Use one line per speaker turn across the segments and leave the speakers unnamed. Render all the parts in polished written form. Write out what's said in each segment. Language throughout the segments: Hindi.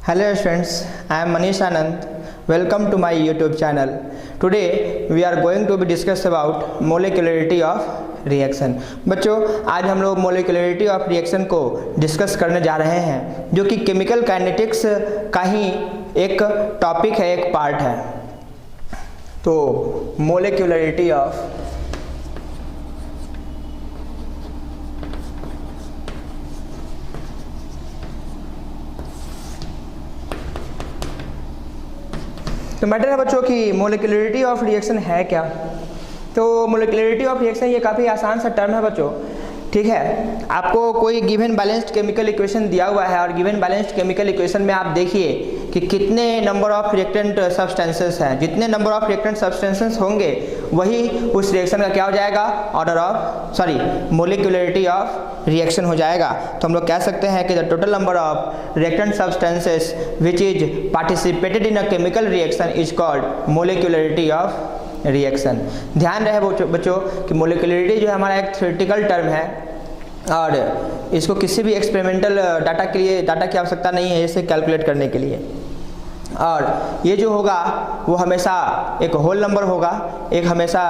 Hello students, I am Manish Anand. Welcome to my YouTube channel. Today we are going to be discuss about molecularity of reaction. बच्चों आज हम लोग molecularity of reaction को डिस्कस करने जा रहे हैं जो कि केमिकल काइनेटिक्स का ही एक टॉपिक है, एक पार्ट है। तो molecularity of तो मैटर है बच्चों की मोलिकुलरिटी ऑफ रिएक्शन है क्या। तो मोलिकुलरिटी ऑफ रिएक्शन ये काफ़ी आसान सा टर्म है बच्चों, ठीक है। आपको कोई गिवन बैलेंस्ड केमिकल इक्वेशन दिया हुआ है और गिवन बैलेंस्ड केमिकल इक्वेशन में आप देखिए कि कितने नंबर ऑफ रिएक्टेंट सब्सटेंसेस हैं। जितने नंबर ऑफ रिएक्टेंट सब्सटेंसेस होंगे वही उस रिएक्शन का क्या हो जाएगा, order of molecularity of reaction हो जाएगा। तो हम लोग कह सकते हैं कि the total number of reactant substances which is participated in a chemical reaction is called molecularity of reaction. ध्यान रहे बच्चों कि मोलिकुलरिटी जो है हमारा एक थ्योरेटिकल टर्म है और इसको किसी भी एक्सपेरिमेंटल डाटा की आवश्यकता नहीं है इसे कैलकुलेट करने के लिए। और ये जो होगा वो हमेशा एक होल नंबर होगा, एक हमेशा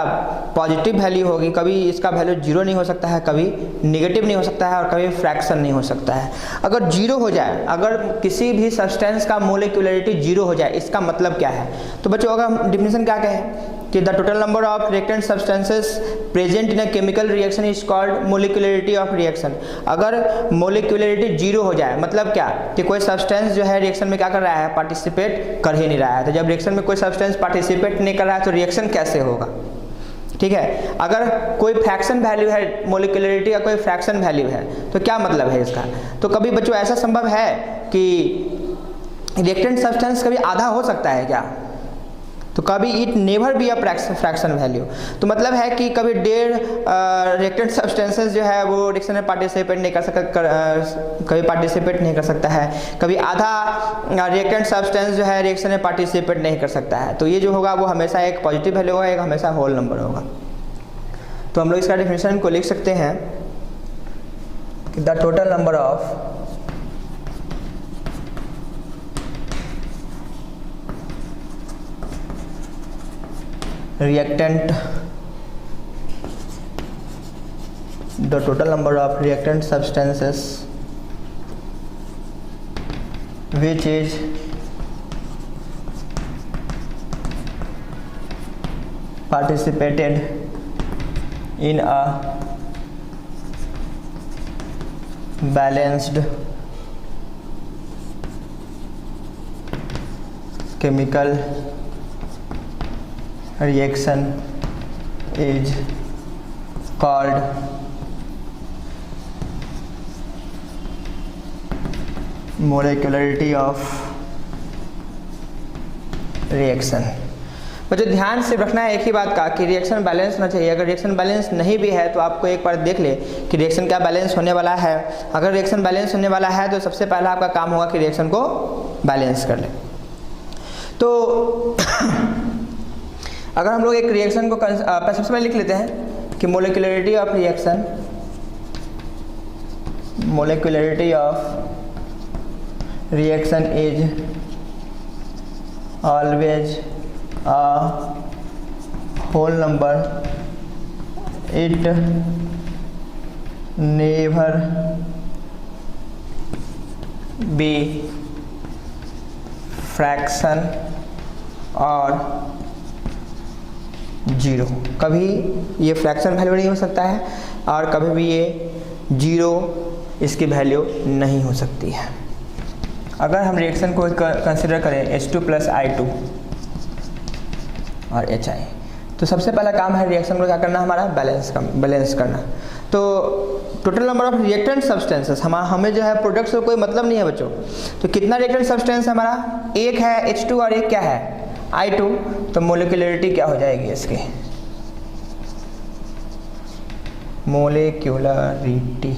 पॉजिटिव वैल्यू होगी। कभी इसका वैल्यू जीरो नहीं हो सकता है, कभी निगेटिव नहीं हो सकता है और कभी फ्रैक्शन नहीं हो सकता है। अगर जीरो हो जाए, अगर किसी भी सब्सटेंस का मोलिकुलरिटी जीरो हो जाए, इसका मतलब क्या है। तो बच्चों अगर हम डिफिनेशन क्या कहें कि the total number of reactant substances present in a chemical reaction is called molecularity of reaction. अगर मोलिकुलरिटी जीरो हो जाए मतलब क्या कि कोई सब्सटेंस जो है रिएक्शन में क्या कर रहा है, पार्टिसिपेट कर ही नहीं रहा है। तो जब रिएक्शन में कोई सब्सटेंस पार्टिसिपेट नहीं कर रहा है तो रिएक्शन कैसे होगा, ठीक है। अगर कोई फ्रैक्शन वैल्यू है, मोलिकुलरिटी का कोई फ्रैक्शन वैल्यू है तो क्या मतलब है इसका। तो कभी बच्चों ऐसा संभव है कि रिएक्टेंट सब्सटेंस कभी आधा हो सकता है क्या। तो कभी it never be a fraction value. तो मतलब है कि कभी 1.5 रिएक्टेंट सब्सटेंसेस जो है वो रिएक्शन में पार्टिसिपेट नहीं कर सकता, कभी पार्टिसिपेट नहीं कर सकता है। कभी आधा रिएक्टेंट सब्सटेंस जो है रिएक्शन में पार्टिसिपेट नहीं कर सकता है। तो ये जो होगा वो हमेशा एक पॉजिटिव वैल्यू होगा, एक हमेशा होल नंबर होगा। तो हम लोग इसका डेफिनेशन को लिख सकते हैं कि the total number of reactant, the total number of reactant substances which is participated in a balanced chemical reaction is called molecularity of reaction। बच्चों ध्यान से रखना है एक ही बात का कि रिएक्शन बैलेंस होना चाहिए। अगर रिएक्शन बैलेंस नहीं भी है तो आपको एक बार देख ले कि रिएक्शन क्या बैलेंस होने वाला है। अगर रिएक्शन बैलेंस होने वाला है तो सबसे पहला आपका काम होगा कि रिएक्शन को बैलेंस कर ले। तो अगर हम लोग एक रिएक्शन को सबसे पहले लिख लेते हैं कि molecularity of reaction, molecularity of reaction is always a whole number, it never be fraction और जीरो। कभी ये फ्रैक्शन वैल्यू नहीं हो सकता है और कभी भी ये जीरो इसकी वैल्यू नहीं हो सकती है। अगर हम रिएक्शन को कंसिडर करें H2 + I2 और HI, तो सबसे पहला काम है रिएक्शन को क्या करना, हमारा बैलेंस करना। तो total number of reactant substances, हमें जो है प्रोडक्ट से कोई मतलब नहीं है बच्चों। तो कितना रिएक्टेंट सब्सटेंस है हमारा, एक है H2 और एक क्या है I2। तो मोलिकुलरिटी क्या हो जाएगी इसकी, मोलिकुलरिटी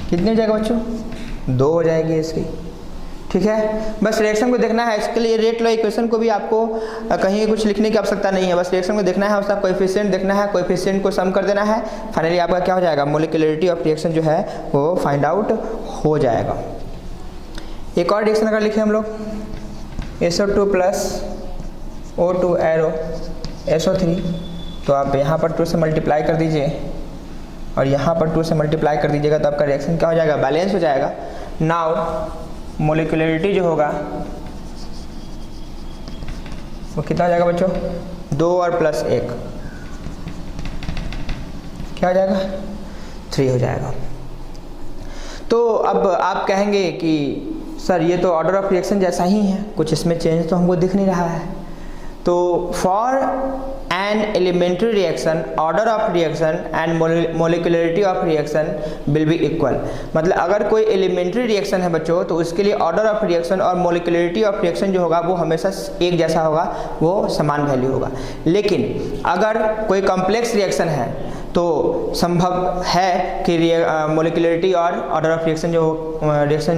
कितनी हो जाएगा बच्चों, 2 हो जाएगी इसकी, ठीक है। बस रिएक्शन को देखना है। इसके लिए रेट लॉ इक्वेशन को भी आपको कहीं कुछ लिखने की आवश्यकता नहीं है। बस रिएक्शन को देखना है, उसका कोएफिशिएंट देखना है, कोएफिशिएंट को सम कर देना है। फाइनली आपका क्या हो जाएगा, मोलिकुलरिटी ऑफ रिएक्शन जो है वो फाइंड आउट हो जाएगा। एक और रिएक्शन अगर लिखे हम लोग SO2 plus O2 arrow SO3, तो आप यहाँ पर 2 से मल्टीप्लाई कर दीजिए और यहाँ पर 2 से मल्टीप्लाई कर दीजिएगा, तो आपका रिएक्शन क्या हो जाएगा, बैलेंस हो जाएगा। नाउ मोलिकुलरिटी जो होगा वो कितना हो जाएगा बच्चों, 2 और प्लस 1 क्या हो जाएगा, 3 हो जाएगा। तो अब आप कहेंगे कि सर ये तो ऑर्डर ऑफ रिएक्शन जैसा ही है, कुछ इसमें चेंज तो हमको दिख नहीं रहा है। तो for an elementary reaction order of reaction and molecularity of reaction will be equal. मतलब अगर कोई एलिमेंट्री रिएक्शन है बच्चों तो उसके लिए ऑर्डर ऑफ रिएक्शन और मोलिकुलरिटी ऑफ रिएक्शन जो होगा वो हमेशा एक जैसा होगा, वो समान वैल्यू होगा। लेकिन अगर कोई कॉम्प्लेक्स रिएक्शन है तो संभव है कि मोलिकुलरिटी और ऑर्डर ऑफ रिएक्शन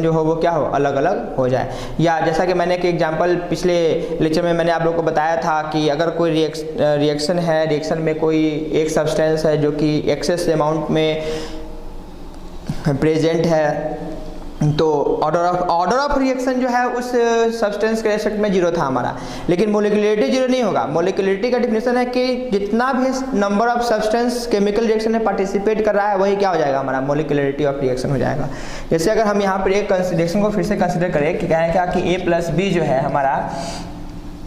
जो हो वो क्या हो, अलग अलग हो जाए। या जैसा कि मैंने एक एग्जांपल पिछले लेक्चर में मैंने आप लोग को बताया था कि अगर कोई रिएक्शन है, रिएक्शन में कोई एक सब्सटेंस है जो कि एक्सेस अमाउंट में प्रेजेंट है, तो ऑर्डर ऑफ रिएक्शन जो है उस सब्सटेंस के रेस्पेक्ट में 0 था हमारा, लेकिन मोलिकुलरिटी 0 नहीं होगा। मोलिकुलरिटी का डिफिनेशन है कि जितना भी number of substance chemical reaction में पार्टिसिपेट कर रहा है वही क्या हो जाएगा, हमारा मोलिकुलरिटी ऑफ रिएक्शन हो जाएगा। जैसे अगर हम यहाँ पर एक रिएक्शन को फिर से कंसिडर करें कि क्या है क्या कि A प्लस B जो है हमारा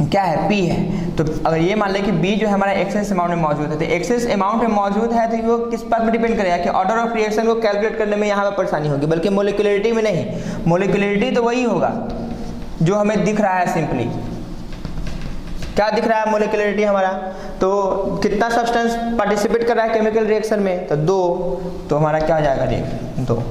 क्या है, P है। तो अगर ये मान लें कि B जो है हमारा एक्सेस अमाउंट में मौजूद है, तो एक्सेस अमाउंट में मौजूद है तो वो किस बात पर डिपेंड करेगा कि ऑर्डर ऑफ रिएक्शन को कैलकुलेट करने में यहाँ पर परेशानी होगी, बल्कि मोलिकुलरिटी में नहीं। मोलिकुलरिटी तो वही होगा जो हमें दिख रहा है, सिंपली क्या दिख रहा है मोलिकुलरिटी हमारा, तो कितना सब्सटेंस पार्टिसिपेट कर रहा है केमिकल रिएक्शन में, तो 2, तो हमारा क्या हो जाएगा रिएक्शन 2।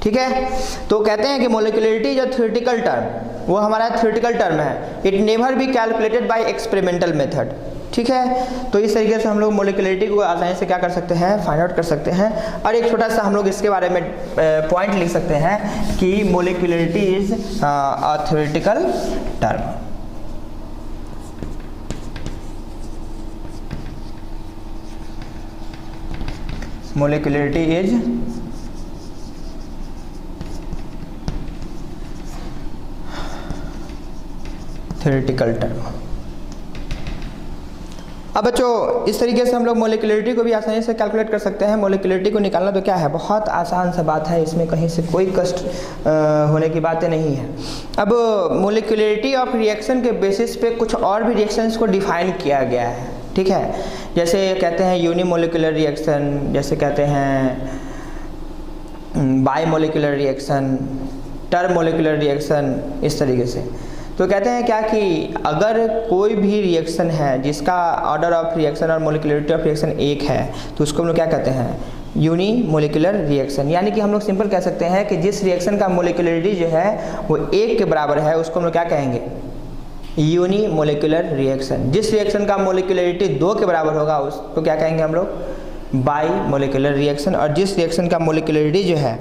ठीक है, तो कहते हैं कि मोलिकुलरिटी जो थ्योरेटिकल टर्म वो हमारा थ्योरेटिकल टर्म है, it never be calculated by experimental method. ठीक है, तो इस तरीके से हम लोग मोलिकुलरिटी को आसानी से क्या कर सकते हैं, फाइंड आउट कर सकते हैं। और एक छोटा सा हम लोग इसके बारे में पॉइंट लिख सकते हैं कि molecularity is a theoretical term. Molecularity is theoretical term. अब बच्चों इस तरीके से हम लोग मोलिकुलरिटी को भी आसानी से कैलकुलेट कर सकते हैं। मोलिकुलरिटी को निकालना तो क्या है, बहुत आसान सा बात है, इसमें कहीं से कोई कष्ट होने की बातें नहीं है। अब मोलिकुलरिटी ऑफ रिएक्शन के बेसिस पे कुछ और भी रिएक्शंस को डिफाइन किया गया है। ठीक है, जैसे कहते हैं यूनिमोलिकुलर रिएक्शन, जैसे कहते हैं बाईमोलिकुलर रिएक्शन, टर्मोलिकुलर रिएक्शन, इस तरीके से। तो कहते हैं क्या कि अगर कोई भी रिएक्शन है जिसका ऑर्डर ऑफ रिएक्शन और मोलिकुलरिटी ऑफ रिएक्शन एक है तो उसको हम लोग क्या कहते हैं, यूनिमोलिकुलर रिएक्शन। यानी कि हम लोग सिंपल कह सकते हैं कि जिस रिएक्शन का मोलिकुलरिटी जो है वो 1 के बराबर है उसको हम लोग क्या कहेंगे, यूनिमोलिकुलर रिएक्शन। जिस रिएक्शन का मोलिकुलरिटी 2 के बराबर होगा उसको क्या कहेंगे हम लोग, बाई मोलिकुलर रिएक्शन। और जिस रिएक्शन का मोलिकुलरिटी जो है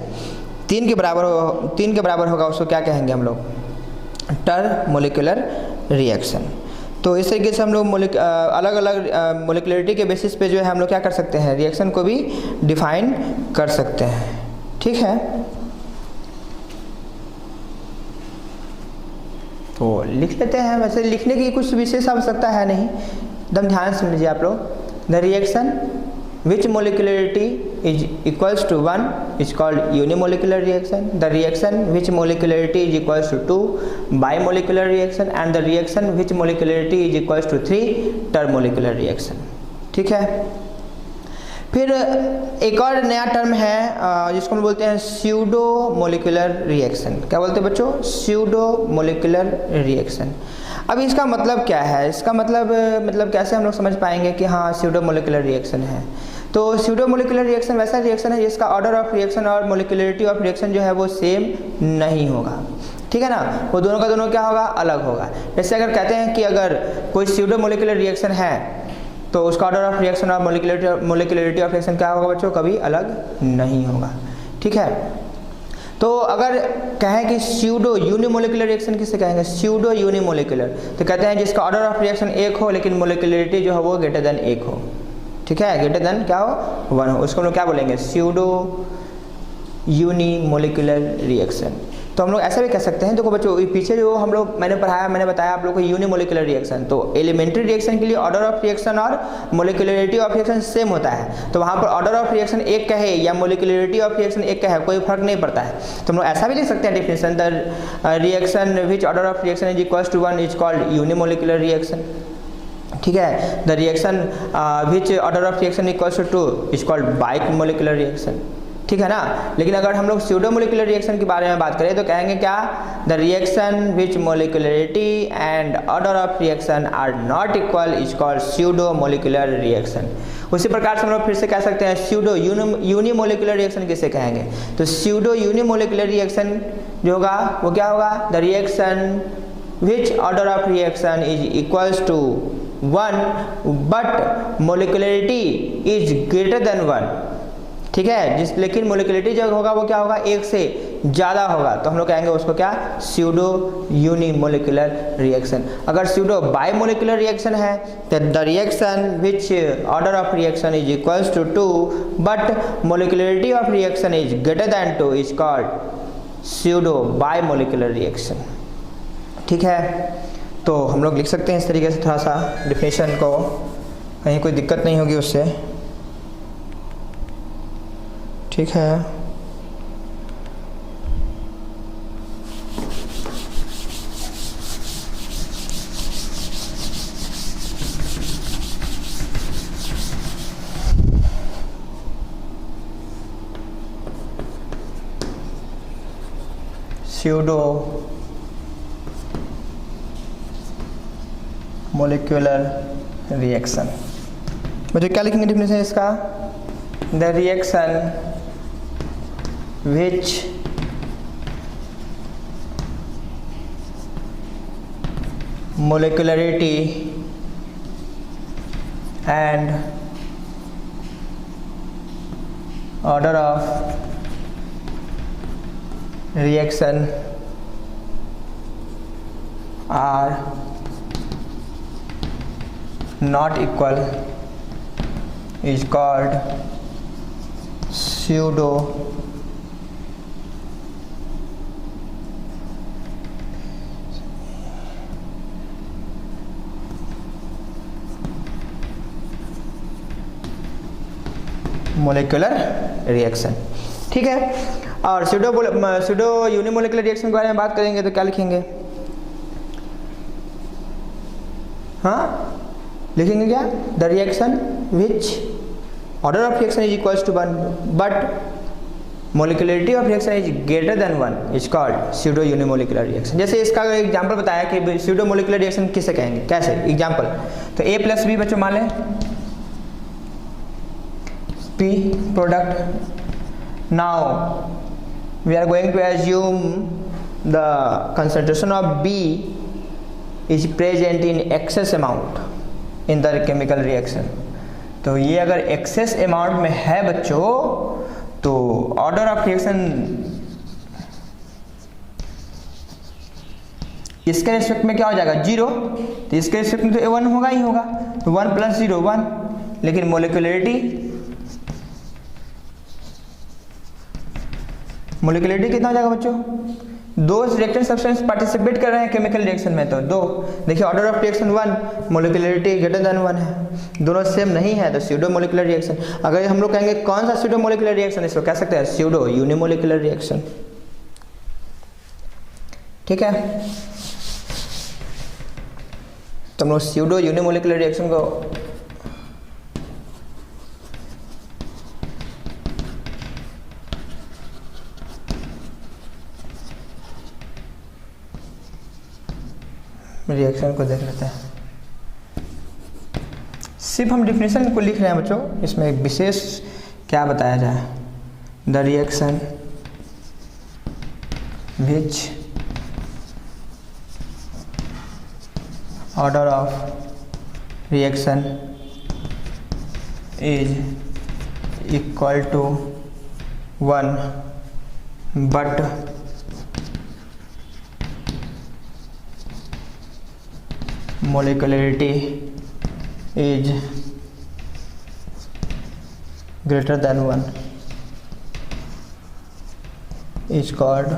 3 के बराबर होगा उसको क्या कहेंगे हम लोग, टर्मोलिकुलर रिएक्शन। तो इस तरीके से हम लोग अलग अलग मोलिकुलरिटी के बेसिस पे जो है हम लोग क्या कर सकते हैं, रिएक्शन को भी डिफाइन कर सकते हैं। ठीक है, तो लिख लेते हैं। वैसे लिखने की कुछ विशेष आवश्यकता है नहीं, एकदम ध्यान से लीजिए आप लोग। The reaction which molecularity is equals to 1 is called unimolecular reaction. The reaction which molecularity is equals to 2 bimolecular reaction, and the reaction which molecularity is equals to 3 termomolecular reaction. ठीक है, फिर एक और नया टर्म है जिसको हम बोलते हैं स्यूडो मोलिकुलर रिएक्शन। क्या बोलते हैं बच्चों, स्यूडो मोलिकुलर रिएक्शन। अब इसका मतलब क्या है, इसका मतलब कैसे हम लोग समझ पाएंगे कि हाँ स्यूडो मोलिकुलर रिएक्शन है। तो स्यूडो मोलिकुलर रिएक्शन वैसा रिएक्शन है जिसका ऑर्डर ऑफ रिएक्शन और मोलिकुलरिटी ऑफ रिएक्शन जो है वो सेम नहीं होगा। ठीक है ना, वो दोनों का दोनों क्या होगा, अलग होगा। जैसे अगर कहते हैं कि अगर कोई स्यूडो मोलिकुलर रिएक्शन है तो उसका ऑर्डर ऑफ रिएक्शन और मोलिकुलरिटी ऑफ रिएक्शन क्या होगा बच्चों, कभी अलग नहीं होगा। ठीक है, तो अगर कहें कि स्यूडो यूनिमोलिकुलर रिएक्शन किसे कहेंगे, स्यूडो यूनिमोलिकुलर, तो कहते हैं जिसका ऑर्डर ऑफ रिएक्शन 1 हो लेकिन मोलिकुलरिटी जो है वो ग्रेटर देन 1 हो। ठीक है, ग्रेटर देन क्या हो, 1 हो, उसको हम लोग क्या बोलेंगे, स्यूडो यूनिमोलिकुलर रिएक्शन। तो हम लोग ऐसा भी कह सकते हैं, देखो बच्चों पीछे जो हम लोग मैंने बताया आप लोग को यूनिमोलिकुलर रिएक्शन, तो एलिमेंट्री रिएक्शन के लिए ऑर्डर ऑफ रिएक्शन और मोलिकुलरिटी ऑफ रिएक्शन सेम होता है, तो वहाँ पर ऑर्डर ऑफ रिएक्शन एक का है या मोलिकुलरिटी ऑफ रिएक्शन एक का है, कोई फर्क नहीं पड़ता है। तो हम लोग ऐसा भी लिख सकते हैं definition, the reaction which order of reaction is equals to 1 is called unimolecular reaction. ठीक है, the reaction which order of reaction equals to 2 is called bimolecular reaction. ठीक है ना। लेकिन अगर हम लोग स्यूडोमोलिकुलर रिएक्शन के बारे में बात करें तो कहेंगे क्या, the reaction which molecularity and order of reaction are not equal is called pseudomolecular reaction. उसी प्रकार से हम लोग फिर से कह सकते हैं स्यूडो यूनिमोलिकुलर रिएक्शन किसे कहेंगे, तो स्यूडो यूनिमोलिकुलर रिएक्शन जो होगा वो क्या होगा, the reaction which order of reaction is equals to 1 but molecularity is greater than 1। ठीक है, लेकिन मोलिकुलरिटी जो होगा वो क्या होगा, एक से ज़्यादा होगा, तो हम लोग कहेंगे उसको क्या, स्यूडो यूनिमोलिकुलर रिएक्शन। अगर स्यूडो बाइमोलिकुलर रिएक्शन है तो the reaction which order of reaction is equals to 2 but molecularity of reaction is greater than 2 is called pseudo bimolecular reaction. ठीक है, तो हम लोग लिख सकते हैं इस तरीके से, थोड़ा सा डिफिनेशन को, कहीं कोई दिक्कत नहीं होगी उससे। ठीक है, स्यूडो मोलिकुलर रिएक्शन, मुझे क्या लिखेंगे डिफिनेशन इसका, the reaction which molecularity and order of reaction are not equal is called pseudo molecular reaction. ठीक है, और स्यूडो यूनिमोलिकुलर रिएक्शन के बारे में बात करेंगे तो क्या लिखेंगे, हाँ लिखेंगे क्या, the reaction which order of reaction is equals to 1 but molecularity of reaction is greater than 1 is called pseudo unimolecular reaction. जैसे इसका एग्जांपल बताया कि स्यूडो मोलिकुलर रिएक्शन किसे कहेंगे, कैसे एग्जांपल, तो A प्लस बी बच्चों मान लें P product, now we are going to assume the concentration of B is present in excess amount in the chemical reaction। तो ये अगर excess amount में है बच्चों तो order of reaction इसके रिस्पेक्ट में क्या हो जाएगा, 0, तो इसके रिस्पेक्ट में तो 1 होगा ही होगा, तो 1 + 0 1, लेकिन मोलिकुलरिटी कितना हो जाएगा बच्चों, 2 रिएक्टेंट सब्सटेंस पार्टिसिपेट कर रहे हैं केमिकल रिएक्शन में, तो 2, देखिए order of reaction 1, molecularity greater than 1 है, दोनों सेम नहीं है तो स्यूडो मोलिकुलर रिएक्शन। अगर हम लोग कहेंगे कौन सा स्यूडो मोलिकुलर रिएक्शन, इसको कह सकते हैं स्यूडो यूनिमोलिकुलर रिएक्शन। ठीक है, तो हम लोग स्यूडो यूनिमोलिकुलर रिएक्शन को रिएक्शन को देख लेते हैं। सिर्फ हम डिफिनेशन को लिख रहे हैं बच्चों, इसमें विशेष क्या बताया जाए, the reaction which order of reaction is equal to 1 but molecularity is greater than 1 is called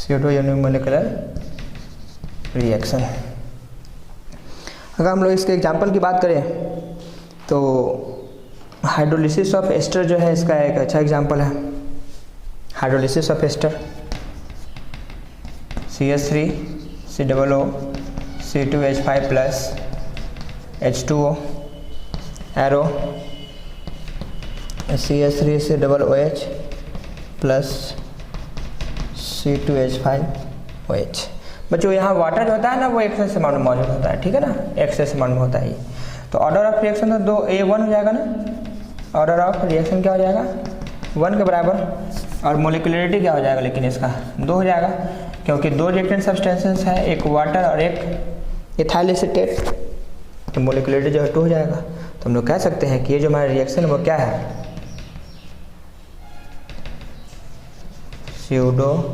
pseudo unimolecular reaction. अगर हम लोग इसके एग्जांपल की बात करें तो हाइड्रोलिसिस ऑफ एस्टर जो है इसका एक अच्छा एग्जांपल है। Hydrolysis of ester CH3 COO C2H5 plus H2O arrow CH3 COOH plus C2H5OH। बच्चों यहाँ वाटर जो होता है ना वो एक्सेस अमाउंट में मौजूद होता है, ठीक है ना, एक्सेस अमाउंट में होता है। तो ऑर्डर ऑफ रिएक्शन तो 2A1 हो जाएगा ना, ऑर्डर ऑफ रिएक्शन क्या हो जाएगा 1 के बराबर, और मोलिकुलरिटी क्या हो जाएगा लेकिन इसका 2 हो जाएगा, क्योंकि 2 रिएक्टेंट सब्सटेंसेस है, एक वाटर और एक इथाइल एसीटेट, तो मोलिकुलरिटी जो है 2 हो जाएगा। तो हम लोग कह सकते हैं कि ये जो हमारा रिएक्शन है वो क्या है, स्यूडो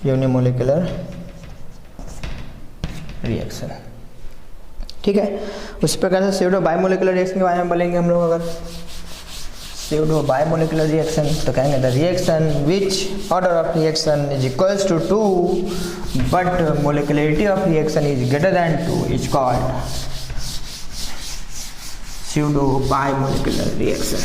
यूनिमोलिकुलर रिएक्शन, ठीक है। उसी प्रकार से स्यूडो बायमोलिकुलर रिएक्शन के बारे में बोलेंगे हम लोग। अगर स्यूडो बायमोलिकुलर रिएक्शन तो कहेंगे the reaction which order of reaction is equals to 2 but molecularity of reaction is greater than 2 is called pseudo bimolecular reaction.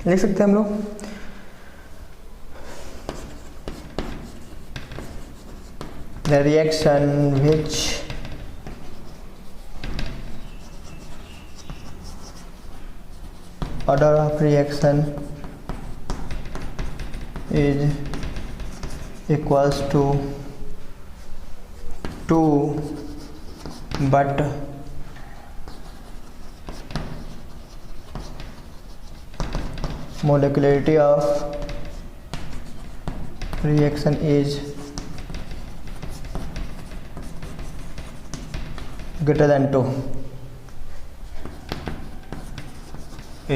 लिख सकते हैं हम लोग the reaction which order of reaction is equals to 2 but molecularity of reaction is greater than 2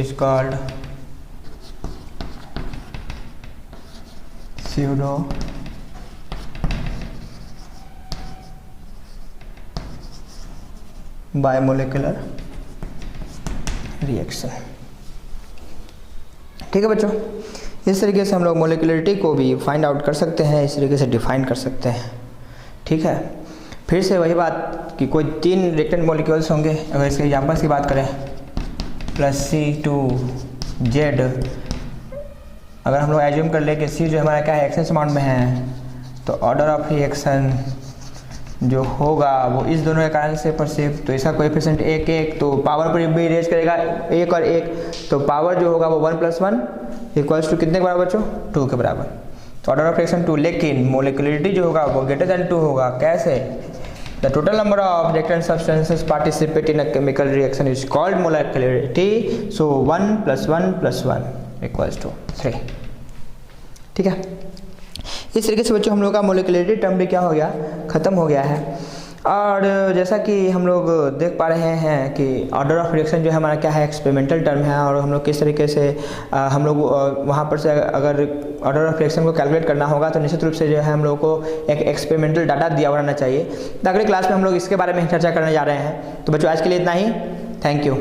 is called pseudo biomolecular reaction. ठीक है बच्चों, इस तरीके से हम लोग मोलिकुलरिटी को भी फाइंड आउट कर सकते हैं, इस तरीके से डिफाइन कर सकते हैं। ठीक है, फिर से वही बात कि कोई 3 रिएक्टेंट मॉलिक्यूल्स होंगे, अगर इसके एग्जांपल्स की बात करें +C2Z, अगर हम लोग एज्यूम कर ले कि C जो हमारा क्या है एक्सेस अमाउंट में है, तो ऑर्डर ऑफ रिएक्शन जो होगा वो इस दोनों के कारण से परसीव, तो इसका कोएफिशिएंट 1 तो पावर पर भी रेज करेगा 1 और 1, तो पावर जो होगा वो 1 + 1 इक्वल्स टू कितने के बराबर बच्चों 2 के बराबर। तो ऑर्डर ऑफ रिएक्शन 2, लेकिन मोलिकुलरिटी जो होगा वो ग्रेटर देन 2 होगा। कैसे? The total number of reactant substances participate in a chemical reaction is called molecularity, so 1 + 1 + 1 equals to 3। ठीक है, इस तरीके से बच्चों हम लोग का मोलिकुलरिटी टर्म भी क्या हो गया, ख़त्म हो गया है। और जैसा कि हम लोग देख पा रहे हैं कि ऑर्डर ऑफ रिएक्शन जो है हमारा क्या है एक्सपेरिमेंटल टर्म है, और हम लोग किस तरीके से हम लोग वहाँ पर से अगर ऑर्डर ऑफ रिएक्शन को कैलकुलेट करना होगा तो निश्चित रूप से जो है हम लोग को एक एक्सपेरिमेंटल डाटा दिया हुआ रहना चाहिए। तो अगले क्लास में हम लोग इसके बारे में चर्चा करने जा रहे हैं। तो बच्चों आज के लिए इतना ही, थैंक यू।